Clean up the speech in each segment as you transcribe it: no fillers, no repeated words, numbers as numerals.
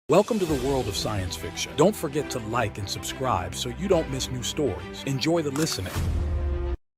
Welcome to the world of science fiction. Don't forget to like and subscribe so you don't miss new stories. Enjoy the listening.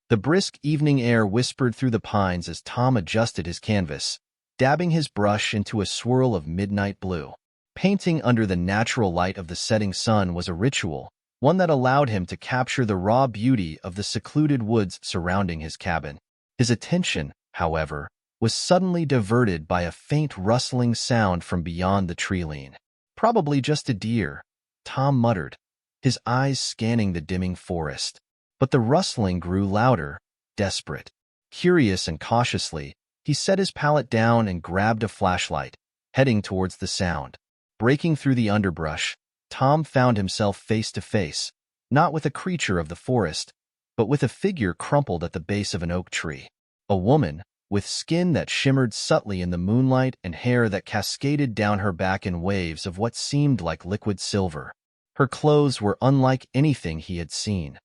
The brisk evening air whispered through the pines as Tom adjusted his canvas, dabbing his brush into a swirl of midnight blue. Painting under the natural light of the setting sun was a ritual, one that allowed him to capture the raw beauty of the secluded woods surrounding his cabin. His attention, however, was suddenly diverted by a faint rustling sound from beyond the tree-line. "Probably just a deer," Tom muttered, his eyes scanning the dimming forest. But the rustling grew louder, desperate. Curious and cautiously, he set his palette down and grabbed a flashlight, heading towards the sound. Breaking through the underbrush, Tom found himself face to face, not with a creature of the forest, but with a figure crumpled at the base of an oak tree. A woman, with skin that shimmered subtly in the moonlight and hair that cascaded down her back in waves of what seemed like liquid silver. Her clothes were unlike anything he had seen.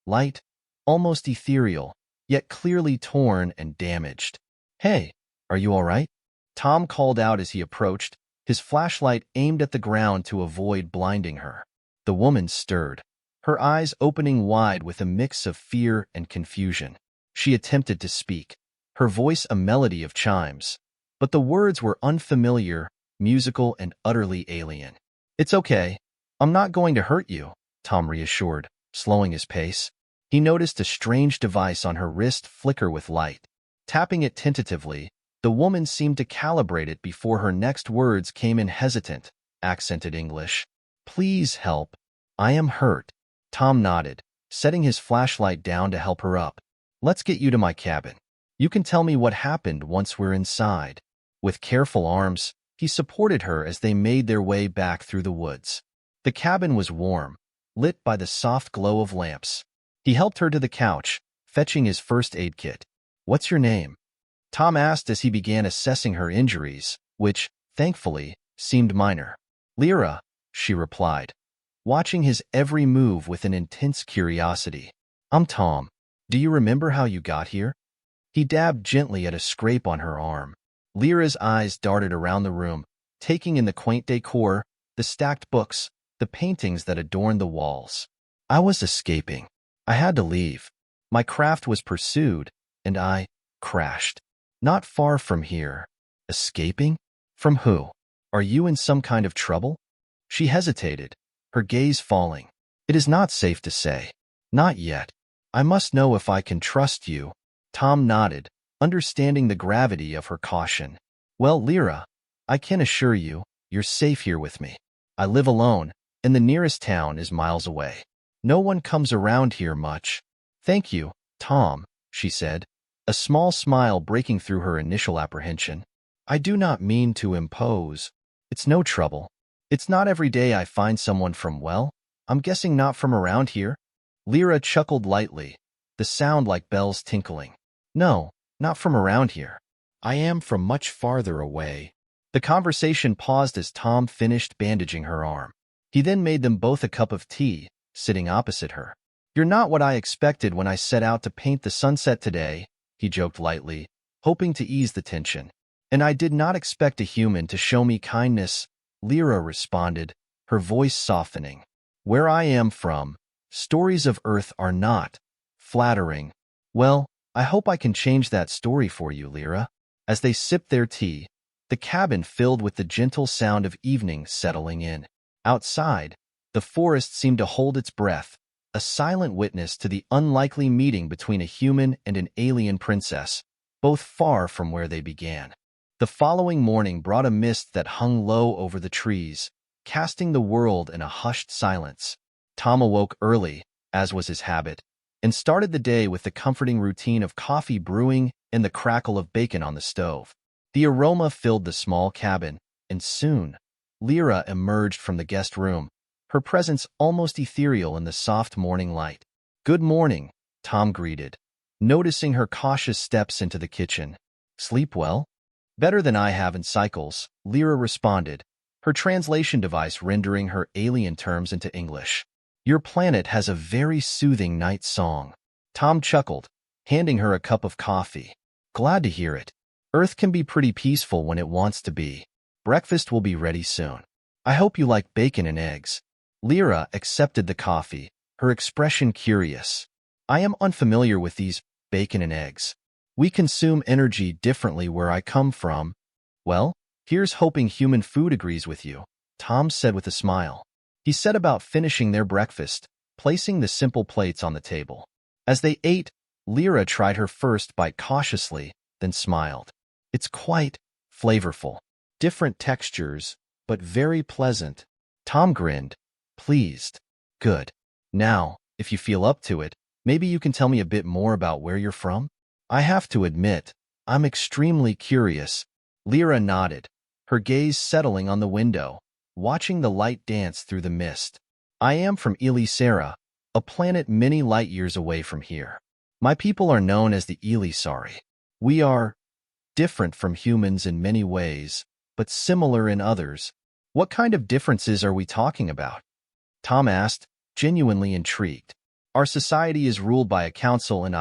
Light, almost ethereal, yet clearly torn and damaged. "Hey, are you all right?" Tom called out as he approached, his flashlight aimed at the ground to avoid blinding her. The woman stirred, her eyes opening wide with a mix of fear and confusion. She attempted to speak, her voice a melody of chimes, but the words were unfamiliar, musical, and utterly alien. "It's okay. I'm not going to hurt you," Tom reassured, slowing his pace. He noticed a strange device on her wrist flicker with light. Tapping it tentatively, the woman seemed to calibrate it before her next words came in hesitant, accented English. "Please help. I am hurt." Tom nodded, setting his flashlight down to help her up. "Let's get you to my cabin. You can tell me what happened once we're inside." With careful arms, he supported her as they made their way back through the woods. The cabin was warm, lit by the soft glow of lamps. He helped her to the couch, fetching his first aid kit. "What's your name?" Tom asked as he began assessing her injuries, which, thankfully, seemed minor. "Lyra," she replied, watching his every move with an intense curiosity. "I'm Tom. Do you remember how you got here?" He dabbed gently at a scrape on her arm. Lyra's eyes darted around the room, taking in the quaint decor, the stacked books, the paintings that adorned the walls. "I was escaping. I had to leave. My craft was pursued, and I crashed. Not far from here." "Escaping? From who? Are you in some kind of trouble?" She hesitated, her gaze falling. "It is not safe to say. Not yet. I must know if I can trust you." Tom nodded, understanding the gravity of her caution. "Well, Lyra, I can assure you, you're safe here with me. I live alone, and the nearest town is miles away. No one comes around here much." "Thank you, Tom," she said, a small smile breaking through her initial apprehension. "I do not mean to impose. It's no trouble. It's not every day I find someone from, well, I'm guessing not from around here." Lyra chuckled lightly, the sound like bells tinkling. "No, not from around here. I am from much farther away." The conversation paused as Tom finished bandaging her arm. He then made them both a cup of tea, sitting opposite her. "You're not what I expected when I set out to paint the sunset today," he joked lightly, hoping to ease the tension. "And I did not expect a human to show me kindness," Lyra responded, her voice softening. "Where I am from, stories of Earth are not flattering." "Well, I hope I can change that story for you, Lyra." As they sipped their tea, the cabin filled with the gentle sound of evening settling in. Outside, the forest seemed to hold its breath, a silent witness to the unlikely meeting between a human and an alien princess, both far from where they began. The following morning brought a mist that hung low over the trees, casting the world in a hushed silence. Tom awoke early, as was his habit, and started the day with the comforting routine of coffee brewing and the crackle of bacon on the stove. The aroma filled the small cabin, and soon, Lyra emerged from the guest room, her presence almost ethereal in the soft morning light. "Good morning," Tom greeted, noticing her cautious steps into the kitchen. "Sleep well?" "Better than I have in cycles," Lyra responded, her translation device rendering her alien terms into English. "Your planet has a very soothing night song." Tom chuckled, handing her a cup of coffee. "Glad to hear it. Earth can be pretty peaceful when it wants to be. Breakfast will be ready soon." I hope you like bacon and eggs. Lyra accepted the coffee, her expression curious. I am unfamiliar with these bacon and eggs. We consume energy differently where I come from. Well, here's hoping human food agrees with you, Tom said with a smile. He set about finishing their breakfast, placing the simple plates on the table. As they ate, Lyra tried her first bite cautiously, then smiled. It's quite flavorful. Different textures, but very pleasant. Tom grinned, pleased. Good. Now, if you feel up to it, maybe you can tell me a bit more about where you're from? I have to admit, I'm extremely curious. Lyra nodded, her gaze settling on the window, watching the light dance through the mist. I am from Elisera, a planet many light years away from here. My people are known as the Elisari. We are different from humans in many ways, but similar in others. What kind of differences are we talking about? Tom asked, genuinely intrigued. Our society is ruled by a council and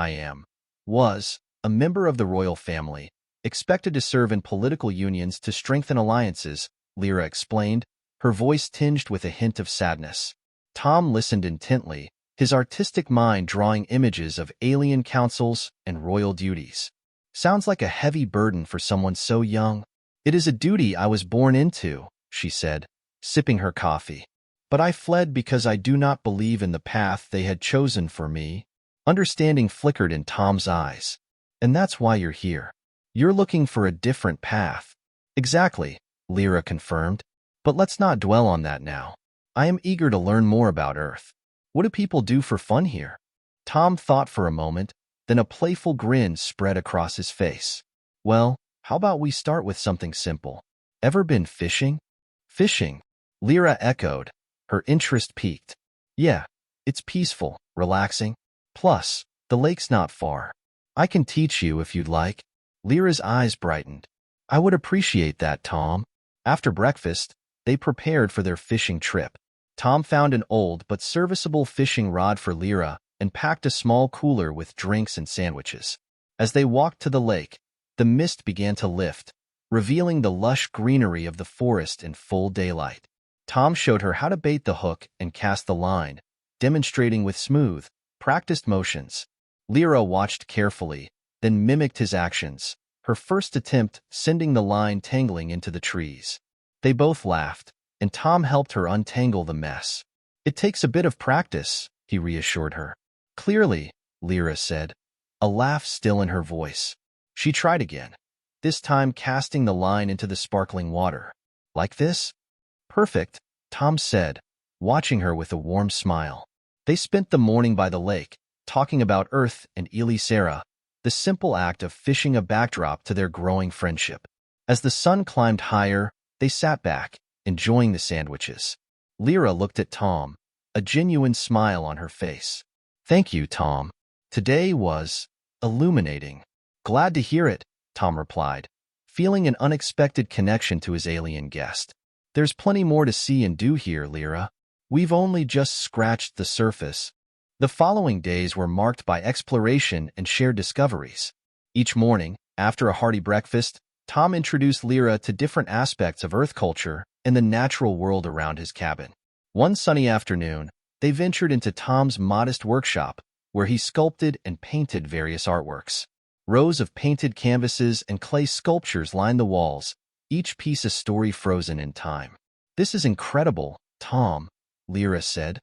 was a member of the royal family, expected to serve in political unions to strengthen alliances, Lyra explained, her voice tinged with a hint of sadness. Tom listened intently, his artistic mind drawing images of alien councils and royal duties. Sounds like a heavy burden for someone so young. It is a duty I was born into, she said, sipping her coffee. But I fled because I do not believe in the path they had chosen for me. Understanding flickered in Tom's eyes. And that's why you're here. You're looking for a different path. Exactly, Lyra confirmed. But let's not dwell on that now. I am eager to learn more about Earth. What do people do for fun here? Tom thought for a moment, then a playful grin spread across his face. Well, how about we start with something simple? Ever been fishing? Fishing, Lyra echoed, her interest piqued. Yeah, it's peaceful, relaxing. Plus, the lake's not far. I can teach you if you'd like. Lyra's eyes brightened. I would appreciate that, Tom. After breakfast, they prepared for their fishing trip. Tom found an old but serviceable fishing rod for Lyra and packed a small cooler with drinks and sandwiches. As they walked to the lake, the mist began to lift, revealing the lush greenery of the forest in full daylight. Tom showed her how to bait the hook and cast the line, demonstrating with smooth, practiced motions. Lyra watched carefully, then mimicked his actions, her first attempt sending the line tangling into the trees. They both laughed, and Tom helped her untangle the mess. It takes a bit of practice, he reassured her. Clearly, Lyra said, a laugh still in her voice. She tried again, this time casting the line into the sparkling water. Like this? Perfect, Tom said, watching her with a warm smile. They spent the morning by the lake, talking about Earth and Elisera, the simple act of fishing a backdrop to their growing friendship. As the sun climbed higher, they sat back, enjoying the sandwiches. Lyra looked at Tom, a genuine smile on her face. Thank you, Tom. Today was illuminating. Glad to hear it, Tom replied, feeling an unexpected connection to his alien guest. There's plenty more to see and do here, Lyra. We've only just scratched the surface. The following days were marked by exploration and shared discoveries. Each morning, after a hearty breakfast, Tom introduced Lyra to different aspects of Earth culture and the natural world around his cabin. One sunny afternoon, they ventured into Tom's modest workshop, where he sculpted and painted various artworks. Rows of painted canvases and clay sculptures lined the walls, each piece a story frozen in time. This is incredible, Tom, Lyra said,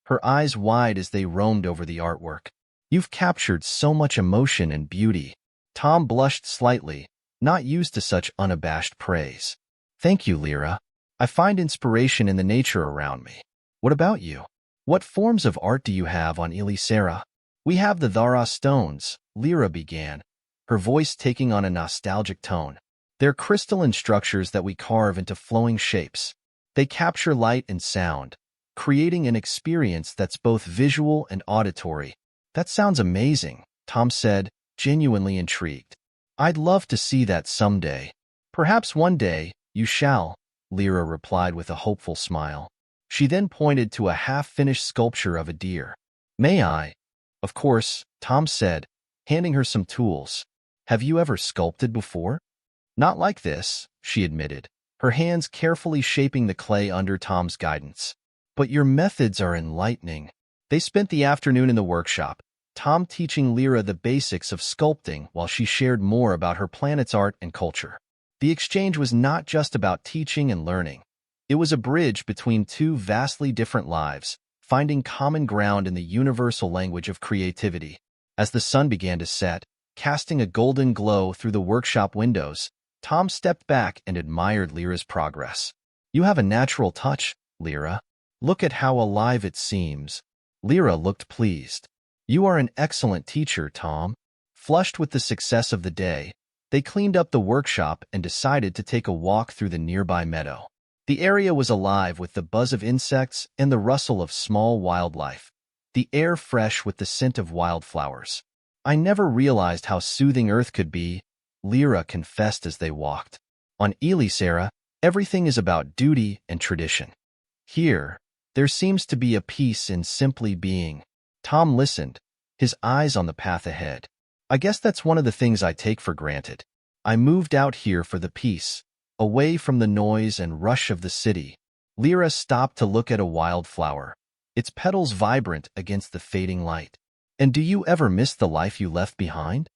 her eyes wide as they roamed over the artwork. You've captured so much emotion and beauty. Tom blushed slightly, not used to such unabashed praise. Thank you, Lyra. I find inspiration in the nature around me. What about you? What forms of art do you have on Elisera? We have the Dhara stones, Lyra began, her voice taking on a nostalgic tone. They're crystalline structures that we carve into flowing shapes. They capture light and sound, creating an experience that's both visual and auditory. That sounds amazing, Tom said, genuinely intrigued. I'd love to see that someday. Perhaps one day, you shall, Lyra replied with a hopeful smile. She then pointed to a half-finished sculpture of a deer. May I? Of course, Tom said, handing her some tools. Have you ever sculpted before? Not like this, she admitted, her hands carefully shaping the clay under Tom's guidance. "But your methods are enlightening." They spent the afternoon in the workshop, Tom teaching Lyra the basics of sculpting while she shared more about her planet's art and culture. The exchange was not just about teaching and learning. It was a bridge between two vastly different lives, finding common ground in the universal language of creativity. As the sun began to set, casting a golden glow through the workshop windows, Tom stepped back and admired Lyra's progress. "You have a natural touch, Lyra. Look at how alive it seems." Lyra looked pleased. "You are an excellent teacher, Tom." Flushed with the success of the day, they cleaned up the workshop and decided to take a walk through the nearby meadow. The area was alive with the buzz of insects and the rustle of small wildlife, the air fresh with the scent of wildflowers. "I never realized how soothing Earth could be," Lyra confessed as they walked. "On Elisera, everything is about duty and tradition. Here, there seems to be a peace in simply being." Tom listened, his eyes on the path ahead. "I guess that's one of the things I take for granted. I moved out here for the peace, away from the noise and rush of the city." Lyra stopped to look at a wildflower, its petals vibrant against the fading light. "And do you ever miss the life you left behind?"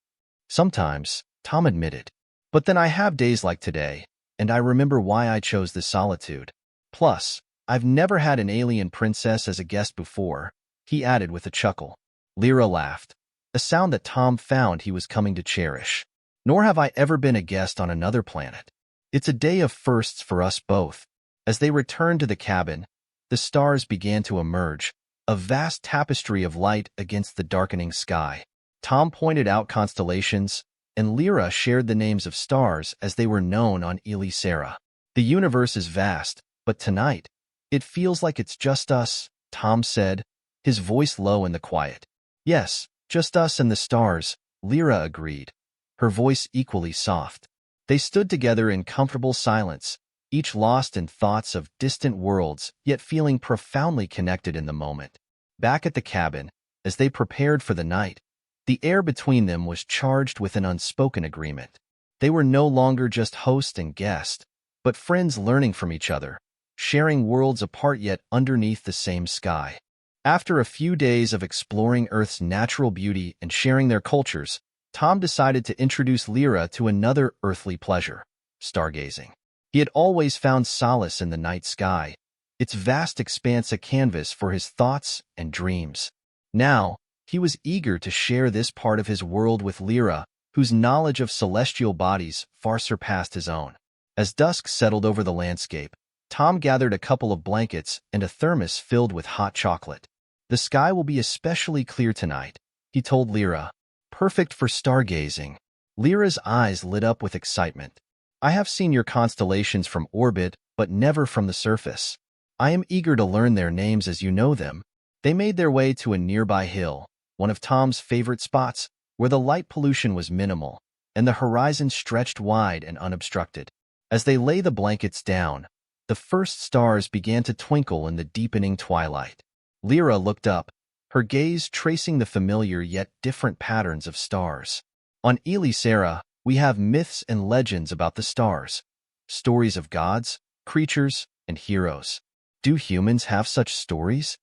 "Sometimes," Tom admitted. "But then I have days like today, and I remember why I chose this solitude. Plus, I've never had an alien princess as a guest before," he added with a chuckle. Lyra laughed, a sound that Tom found he was coming to cherish. "Nor have I ever been a guest on another planet. It's a day of firsts for us both." As they returned to the cabin, the stars began to emerge, a vast tapestry of light against the darkening sky. Tom pointed out constellations, and Lyra shared the names of stars as they were known on Elisera. "The universe is vast, but tonight, it feels like it's just us," Tom said, his voice low in the quiet. "Yes, just us and the stars," Lyra agreed, her voice equally soft. They stood together in comfortable silence, each lost in thoughts of distant worlds, yet feeling profoundly connected in the moment. Back at the cabin, as they prepared for the night, the air between them was charged with an unspoken agreement. They were no longer just host and guest, but friends learning from each other, sharing worlds apart yet underneath the same sky. After a few days of exploring Earth's natural beauty and sharing their cultures, Tom decided to introduce Lyra to another earthly pleasure, stargazing. He had always found solace in the night sky, its vast expanse a canvas for his thoughts and dreams. Now, he was eager to share this part of his world with Lyra, whose knowledge of celestial bodies far surpassed his own. As dusk settled over the landscape, Tom gathered a couple of blankets and a thermos filled with hot chocolate. "The sky will be especially clear tonight," he told Lyra. "Perfect for stargazing." Lyra's eyes lit up with excitement. "I have seen your constellations from orbit, but never from the surface. I am eager to learn their names as you know them." They made their way to a nearby hill, one of Tom's favorite spots, where the light pollution was minimal, and the horizon stretched wide and unobstructed. As they lay the blankets down, the first stars began to twinkle in the deepening twilight. Lyra looked up, her gaze tracing the familiar yet different patterns of stars. "On Elisera, we have myths and legends about the stars, stories of gods, creatures, and heroes. Do humans have such stories?"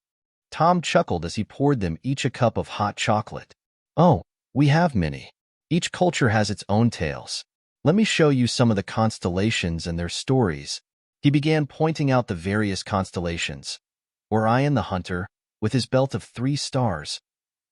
Tom chuckled as he poured them each a cup of hot chocolate. "Oh, we have many. Each culture has its own tales. Let me show you some of the constellations and their stories." He began pointing out the various constellations. Orion the Hunter, with his belt of 3 stars,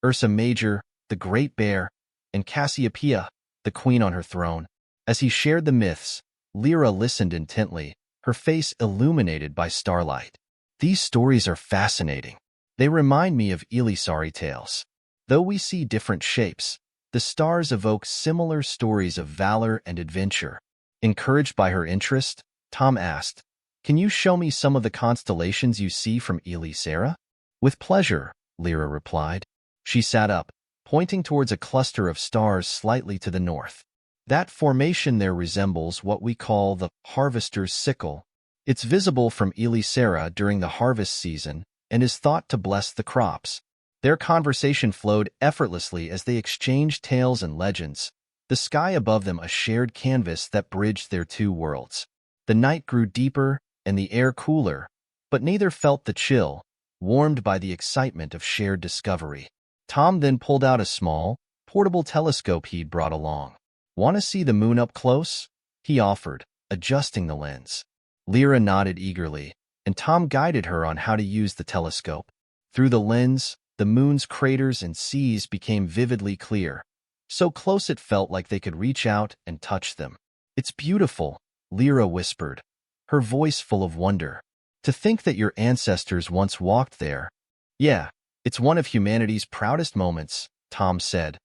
Ursa Major, the Great Bear, and Cassiopeia, the queen on her throne. As he shared the myths, Lyra listened intently, her face illuminated by starlight. "These stories are fascinating. They remind me of Elisari tales. Though we see different shapes, the stars evoke similar stories of valor and adventure." Encouraged by her interest, Tom asked, "Can you show me some of the constellations you see from Elisera?" "With pleasure," Lyra replied. She sat up, pointing towards a cluster of stars slightly to the north. "That formation there resembles what we call the harvester's sickle. It's visible from Elisera during the harvest season and is thought to bless the crops." Their conversation flowed effortlessly as they exchanged tales and legends, the sky above them a shared canvas that bridged their two worlds. The night grew deeper and the air cooler, but neither felt the chill, warmed by the excitement of shared discovery. Tom then pulled out a small, portable telescope he'd brought along. "Want to see the moon up close?" he offered, adjusting the lens. Lyra nodded eagerly, and Tom guided her on how to use the telescope. Through the lens, the moon's craters and seas became vividly clear, so close it felt like they could reach out and touch them. "It's beautiful," Lyra whispered, her voice full of wonder. "To think that your ancestors once walked there." "Yeah, it's one of humanity's proudest moments," Tom said,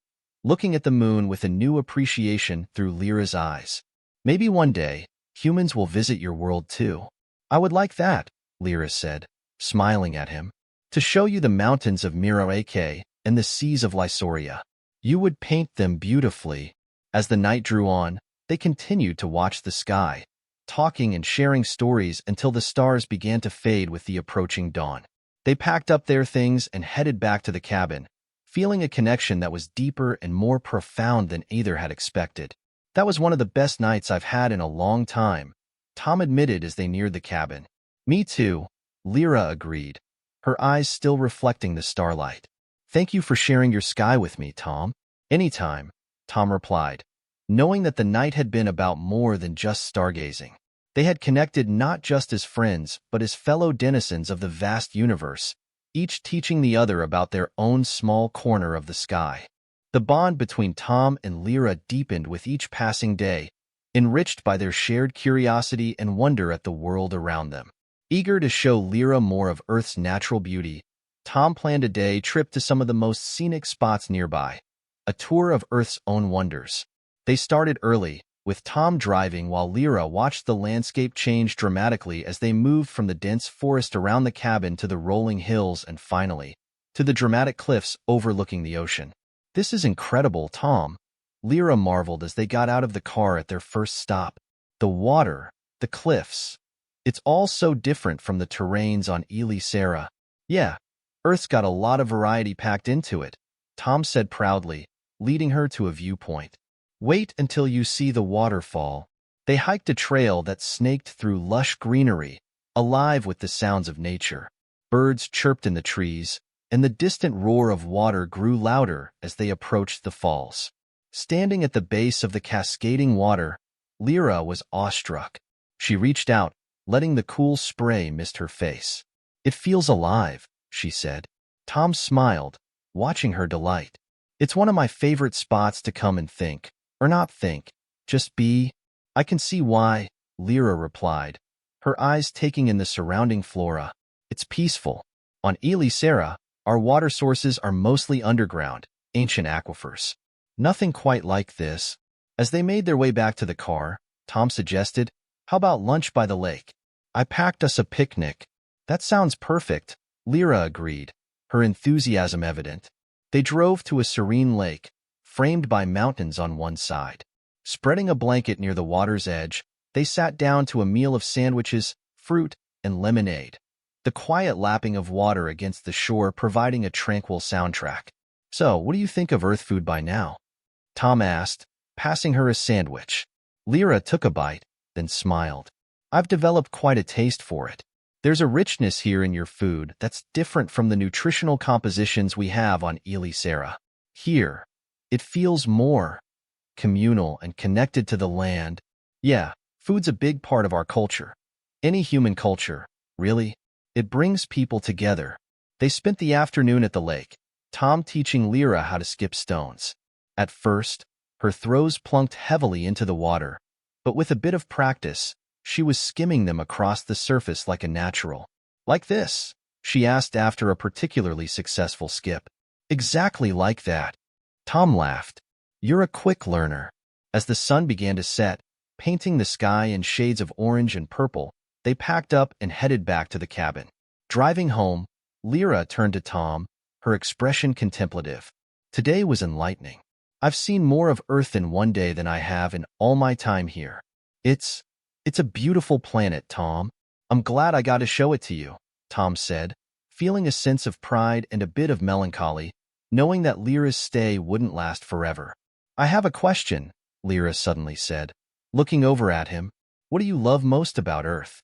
looking at the moon with a new appreciation through Lyra's eyes. "Maybe one day, humans will visit your world too." "I would like that," Lyra said, smiling at him. "To show you the mountains of Miraake and the seas of Lysoria. You would paint them beautifully." As the night drew on, they continued to watch the sky, talking and sharing stories until the stars began to fade with the approaching dawn. They packed up their things and headed back to the cabin, feeling a connection that was deeper and more profound than either had expected. "That was one of the best nights I've had in a long time," Tom admitted as they neared the cabin. "Me too," Lyra agreed, her eyes still reflecting the starlight. "Thank you for sharing your sky with me, Tom." "Anytime," Tom replied, knowing that the night had been about more than just stargazing. They had connected not just as friends, but as fellow denizens of the vast universe, each teaching the other about their own small corner of the sky. The bond between Tom and Lyra deepened with each passing day, enriched by their shared curiosity and wonder at the world around them. Eager to show Lyra more of Earth's natural beauty, Tom planned a day trip to some of the most scenic spots nearby, a tour of Earth's own wonders. They started early, with Tom driving while Lyra watched the landscape change dramatically as they moved from the dense forest around the cabin to the rolling hills and finally, to the dramatic cliffs overlooking the ocean. "This is incredible, Tom," Lyra marveled as they got out of the car at their first stop. "The water, the cliffs. It's all so different from the terrains on Elisera." "Yeah, Earth's got a lot of variety packed into it," Tom said proudly, leading her to a viewpoint. "Wait until you see the waterfall." They hiked a trail that snaked through lush greenery, alive with the sounds of nature. Birds chirped in the trees, and the distant roar of water grew louder as they approached the falls. Standing at the base of the cascading water, Lyra was awestruck. She reached out, letting the cool spray mist her face. "It feels alive," she said. Tom smiled, watching her delight. "It's one of my favorite spots to come and think, or not think, just be." "I can see why," Lyra replied, her eyes taking in the surrounding flora. "It's peaceful. On Elisera, our water sources are mostly underground, ancient aquifers. Nothing quite like this." As they made their way back to the car, Tom suggested, "How about lunch by the lake? I packed us a picnic." "That sounds perfect," Lyra agreed, her enthusiasm evident. They drove to a serene lake, framed by mountains on one side. Spreading a blanket near the water's edge, they sat down to a meal of sandwiches, fruit, and lemonade, the quiet lapping of water against the shore providing a tranquil soundtrack. "So, what do you think of Earth food by now?" Tom asked, passing her a sandwich. Lyra took a bite, then smiled. "I've developed quite a taste for it. There's a richness here in your food that's different from the nutritional compositions we have on Elisera. Here, it feels more communal and connected to the land." "Yeah, food's a big part of our culture. Any human culture, really. It brings people together." They spent the afternoon at the lake, Tom teaching Lyra how to skip stones. At first, her throws plunked heavily into the water, but with a bit of practice, she was skimming them across the surface like a natural. "Like this?" she asked after a particularly successful skip. "Exactly like that." Tom laughed. "You're a quick learner." As the sun began to set, painting the sky in shades of orange and purple, they packed up and headed back to the cabin. Driving home, Lyra turned to Tom, her expression contemplative. "Today was enlightening. I've seen more of Earth in one day than I have in all my time here. It's a beautiful planet, Tom. I'm glad I got to show it to you," Tom said, feeling a sense of pride and a bit of melancholy, knowing that Lyra's stay wouldn't last forever. "I have a question," Lyra suddenly said, looking over at him. What do you love most about Earth?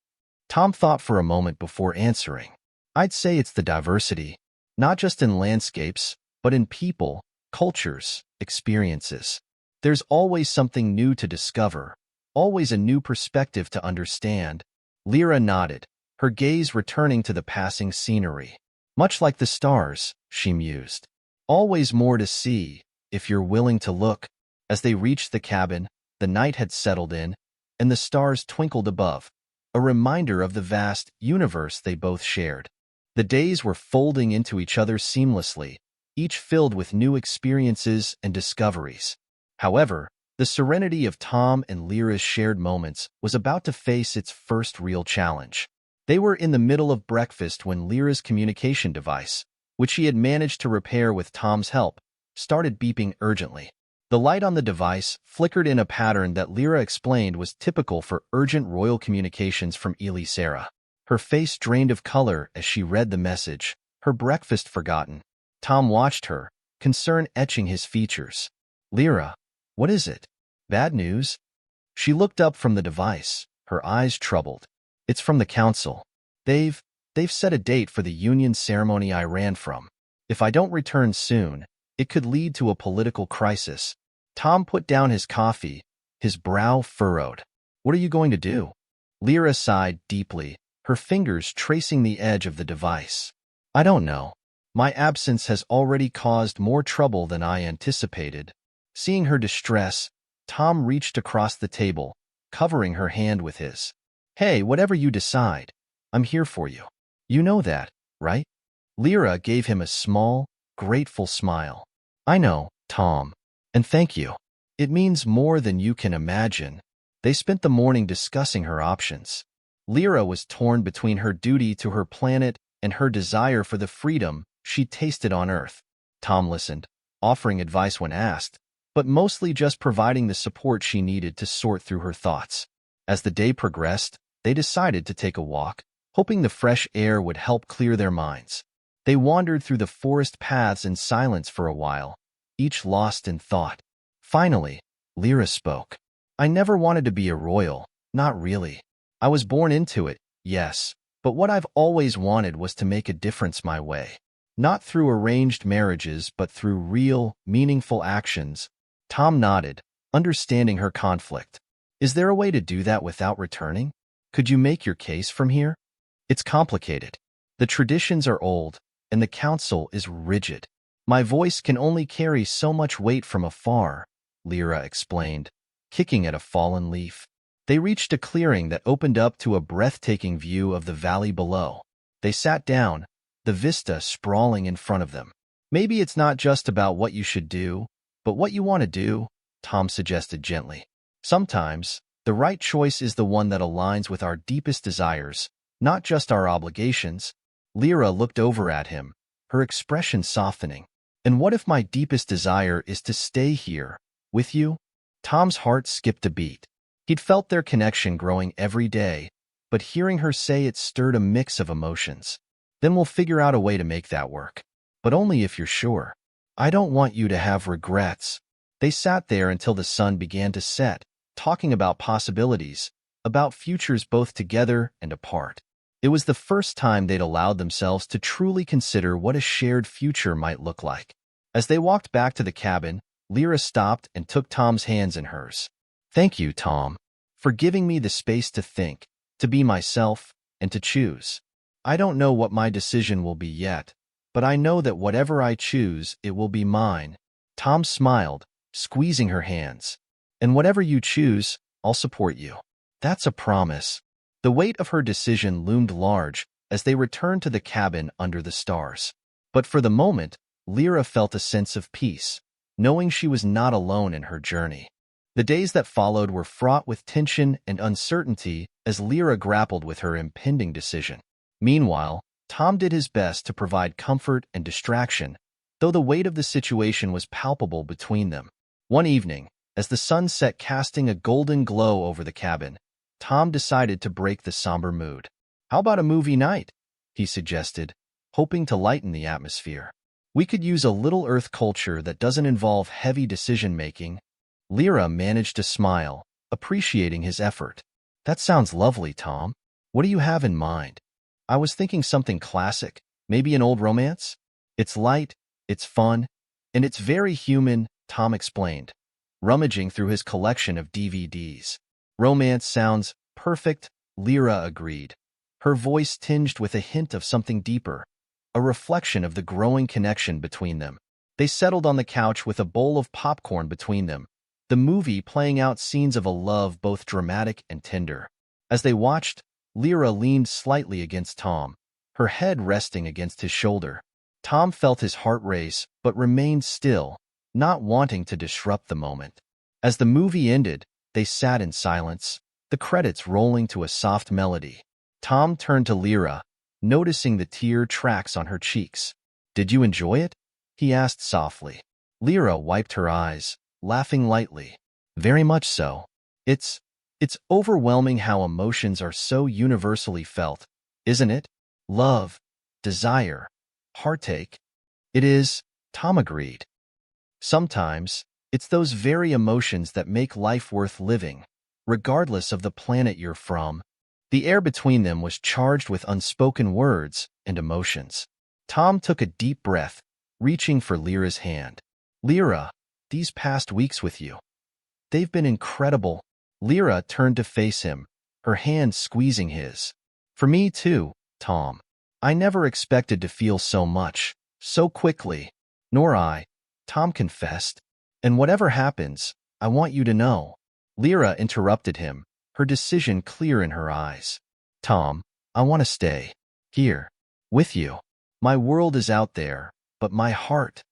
Tom thought for a moment before answering. I'd say it's the diversity, not just in landscapes, but in people, cultures, experiences. There's always something new to discover, always a new perspective to understand. Lyra nodded, her gaze returning to the passing scenery. Much like the stars, she mused. Always more to see, if you're willing to look. As they reached the cabin, the night had settled in, and the stars twinkled above, a reminder of the vast universe they both shared. The days were folding into each other seamlessly, each filled with new experiences and discoveries. However, the serenity of Tom and Lyra's shared moments was about to face its first real challenge. They were in the middle of breakfast when Lyra's communication device, which she had managed to repair with Tom's help, started beeping urgently. The light on the device flickered in a pattern that Lyra explained was typical for urgent royal communications from Elisera. Her face drained of color as she read the message, her breakfast forgotten. Tom watched her, concern etching his features. Lyra, what is it? Bad news? She looked up from the device, her eyes troubled. It's from the council. They've set a date for the union ceremony I ran from. If I don't return soon, it could lead to a political crisis. Tom put down his coffee, his brow furrowed. What are you going to do? Lyra sighed deeply, her fingers tracing the edge of the device. I don't know. My absence has already caused more trouble than I anticipated. Seeing her distress, Tom reached across the table, covering her hand with his. Hey, whatever you decide, I'm here for you. You know that, right? Lyra gave him a small, grateful smile. I know, Tom. And thank you. It means more than you can imagine. They spent the morning discussing her options. Lyra was torn between her duty to her planet and her desire for the freedom she tasted on Earth. Tom listened, offering advice when asked, but mostly just providing the support she needed to sort through her thoughts. As the day progressed, they decided to take a walk, hoping the fresh air would help clear their minds. They wandered through the forest paths in silence for a while, each lost in thought. Finally, Lyra spoke. I never wanted to be a royal, not really. I was born into it, yes, but what I've always wanted was to make a difference my way. Not through arranged marriages, but through real, meaningful actions. Tom nodded, understanding her conflict. Is there a way to do that without returning? Could you make your case from here? It's complicated. The traditions are old, and the council is rigid. My voice can only carry so much weight from afar, Lyra explained, kicking at a fallen leaf. They reached a clearing that opened up to a breathtaking view of the valley below. They sat down, the vista sprawling in front of them. Maybe it's not just about what you should do, but what you want to do, Tom suggested gently. Sometimes, the right choice is the one that aligns with our deepest desires, not just our obligations. Lyra looked over at him, her expression softening. And what if my deepest desire is to stay here, with you? Tom's heart skipped a beat. He'd felt their connection growing every day, but hearing her say it stirred a mix of emotions. Then we'll figure out a way to make that work. But only if you're sure. I don't want you to have regrets. They sat there until the sun began to set, talking about possibilities, about futures both together and apart. It was the first time they'd allowed themselves to truly consider what a shared future might look like. As they walked back to the cabin, Lyra stopped and took Tom's hands in hers. Thank you, Tom, for giving me the space to think, to be myself, and to choose. I don't know what my decision will be yet, but I know that whatever I choose, it will be mine. Tom smiled, squeezing her hands. And whatever you choose, I'll support you. That's a promise. The weight of her decision loomed large as they returned to the cabin under the stars. But for the moment, Lyra felt a sense of peace, knowing she was not alone in her journey. The days that followed were fraught with tension and uncertainty as Lyra grappled with her impending decision. Meanwhile, Tom did his best to provide comfort and distraction, though the weight of the situation was palpable between them. One evening, as the sun set casting a golden glow over the cabin, Tom decided to break the somber mood. How about a movie night? He suggested, hoping to lighten the atmosphere. We could use a little Earth culture that doesn't involve heavy decision-making. Lyra managed to smile, appreciating his effort. That sounds lovely, Tom. What do you have in mind? I was thinking something classic, maybe an old romance? It's light, it's fun, and it's very human, Tom explained, rummaging through his collection of DVDs. Romance sounds perfect, Lyra agreed, her voice tinged with a hint of something deeper, a reflection of the growing connection between them. They settled on the couch with a bowl of popcorn between them, the movie playing out scenes of a love both dramatic and tender. As they watched, Lyra leaned slightly against Tom, her head resting against his shoulder. Tom felt his heart race but remained still, not wanting to disrupt the moment. As the movie ended, they sat in silence, the credits rolling to a soft melody. Tom turned to Lyra, noticing the tear tracks on her cheeks. "Did you enjoy it?" he asked softly. Lyra wiped her eyes, laughing lightly. "Very much so. It's overwhelming how emotions are so universally felt, isn't it? Love, desire, heartache." "It is," Tom agreed. "Sometimes, it's those very emotions that make life worth living, regardless of the planet you're from." The air between them was charged with unspoken words and emotions. Tom took a deep breath, reaching for Lyra's hand. "Lyra, these past weeks with you, they've been incredible." Lyra turned to face him, her hand squeezing his. "For me too, Tom. I never expected to feel so much, so quickly." "Nor I," Tom confessed. "And whatever happens, I want you to know." Lyra interrupted him, her decision clear in her eyes. "Tom, I want to stay here with you. My world is out there, but my heart,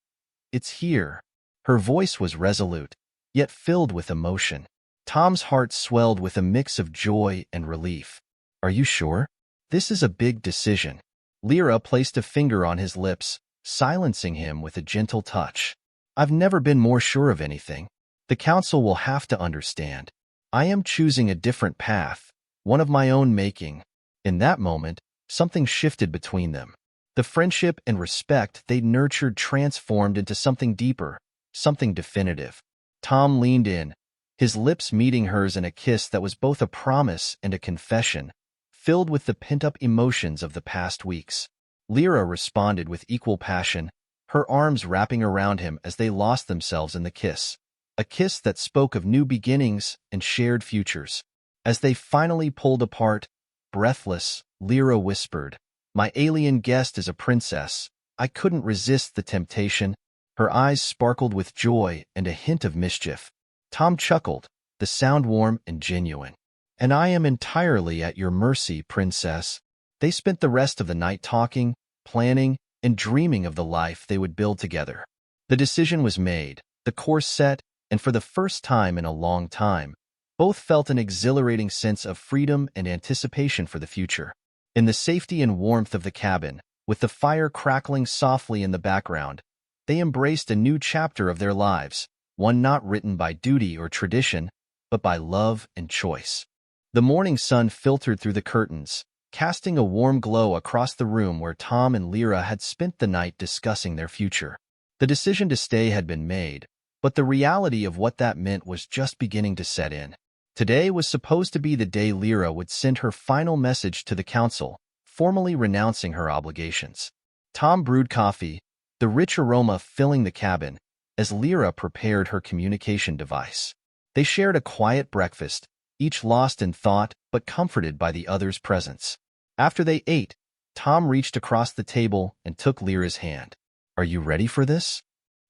it's here." Her voice was resolute, yet filled with emotion. Tom's heart swelled with a mix of joy and relief. "Are you sure? This is a big decision." Lyra placed a finger on his lips, silencing him with a gentle touch. "I've never been more sure of anything. The council will have to understand. I am choosing a different path, one of my own making." In that moment, something shifted between them. The friendship and respect they'd nurtured transformed into something deeper, something definitive. Tom leaned in, his lips meeting hers in a kiss that was both a promise and a confession, filled with the pent-up emotions of the past weeks. Lyra responded with equal passion, her arms wrapping around him as they lost themselves in the kiss. A kiss that spoke of new beginnings and shared futures. As they finally pulled apart, breathless, Lyra whispered, "My alien guest is a princess. I couldn't resist the temptation." Her eyes sparkled with joy and a hint of mischief. Tom chuckled, the sound warm and genuine. "And I am entirely at your mercy, princess." They spent the rest of the night talking, planning, and dreaming of the life they would build together. The decision was made, the course set, and for the first time in a long time, both felt an exhilarating sense of freedom and anticipation for the future. In the safety and warmth of the cabin, with the fire crackling softly in the background, they embraced a new chapter of their lives, one not written by duty or tradition, but by love and choice. The morning sun filtered through the curtains, casting a warm glow across the room where Tom and Lyra had spent the night discussing their future. The decision to stay had been made, but the reality of what that meant was just beginning to set in. Today was supposed to be the day Lyra would send her final message to the council, formally renouncing her obligations. Tom brewed coffee, the rich aroma filling the cabin, as Lyra prepared her communication device. They shared a quiet breakfast, each lost in thought but comforted by the other's presence. After they ate, Tom reached across the table and took Lyra's hand. "Are you ready for this?"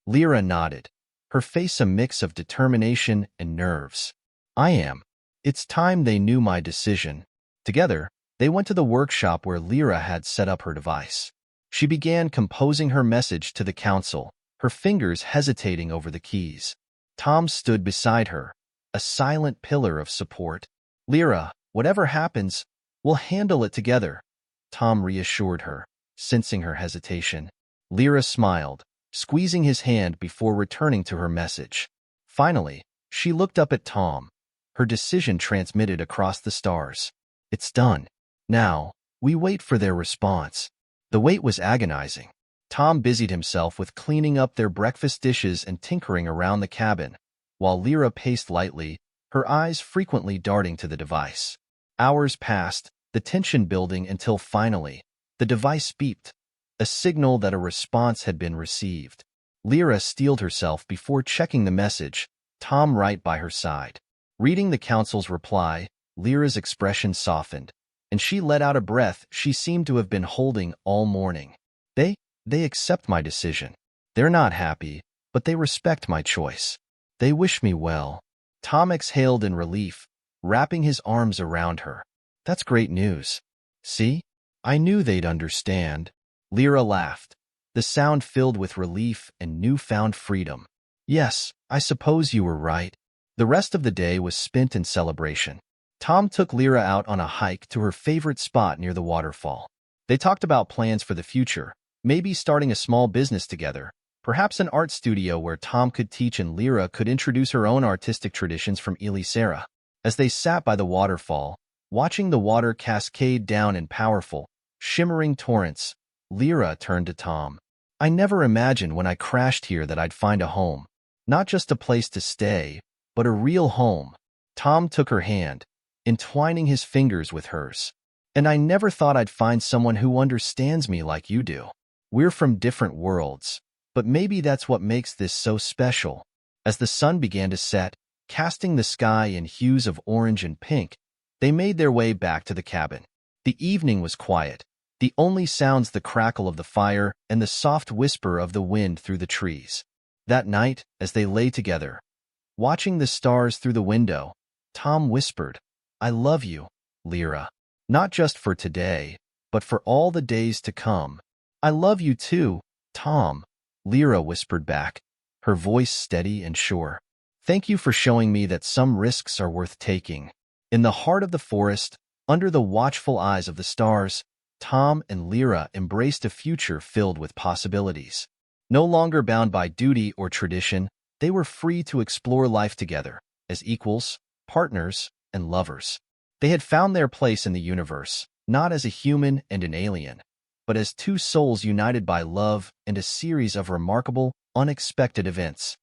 Lyra nodded, her face a mix of determination and nerves. "I am." It's time they knew my decision. Together, they went to the workshop where Lyra had set up her device. She began composing her message to the council, her fingers hesitating over the keys. Tom stood beside her, a silent pillar of support. "Lyra, whatever happens, we'll handle it together," Tom reassured her, sensing her hesitation. Lyra smiled, squeezing his hand before returning to her message. Finally, she looked up at Tom, her decision transmitted across the stars. "It's done. Now, we wait for their response." The wait was agonizing. Tom busied himself with cleaning up their breakfast dishes and tinkering around the cabin, while Lyra paced lightly, her eyes frequently darting to the device. Hours passed, the tension building until finally, the device beeped, a signal that a response had been received. Lyra steeled herself before checking the message, Tom right by her side. Reading the council's reply, Lyra's expression softened, and she let out a breath she seemed to have been holding all morning. They accept my decision. They're not happy, but they respect my choice. They wish me well. Tom exhaled in relief, wrapping his arms around her. That's great news. See? I knew they'd understand. Lyra laughed, the sound filled with relief and newfound freedom. Yes, I suppose you were right. The rest of the day was spent in celebration. Tom took Lyra out on a hike to her favorite spot near the waterfall. They talked about plans for the future, maybe starting a small business together, perhaps an art studio where Tom could teach and Lyra could introduce her own artistic traditions from Elisera. As they sat by the waterfall, watching the water cascade down in powerful, shimmering torrents, Lyra turned to Tom. I never imagined when I crashed here that I'd find a home. Not just a place to stay, but a real home. Tom took her hand, entwining his fingers with hers. And I never thought I'd find someone who understands me like you do. We're from different worlds, but maybe that's what makes this so special. As the sun began to set, casting the sky in hues of orange and pink, they made their way back to the cabin. The evening was quiet, the only sounds the crackle of the fire and the soft whisper of the wind through the trees. That night, as they lay together, watching the stars through the window, Tom whispered, I love you, Lyra. Not just for today, but for all the days to come. I love you too, Tom, Lyra whispered back, her voice steady and sure. Thank you for showing me that some risks are worth taking. In the heart of the forest, under the watchful eyes of the stars, Tom and Lyra embraced a future filled with possibilities. No longer bound by duty or tradition, they were free to explore life together, as equals, partners, and lovers. They had found their place in the universe, not as a human and an alien, but as two souls united by love and a series of remarkable, unexpected events.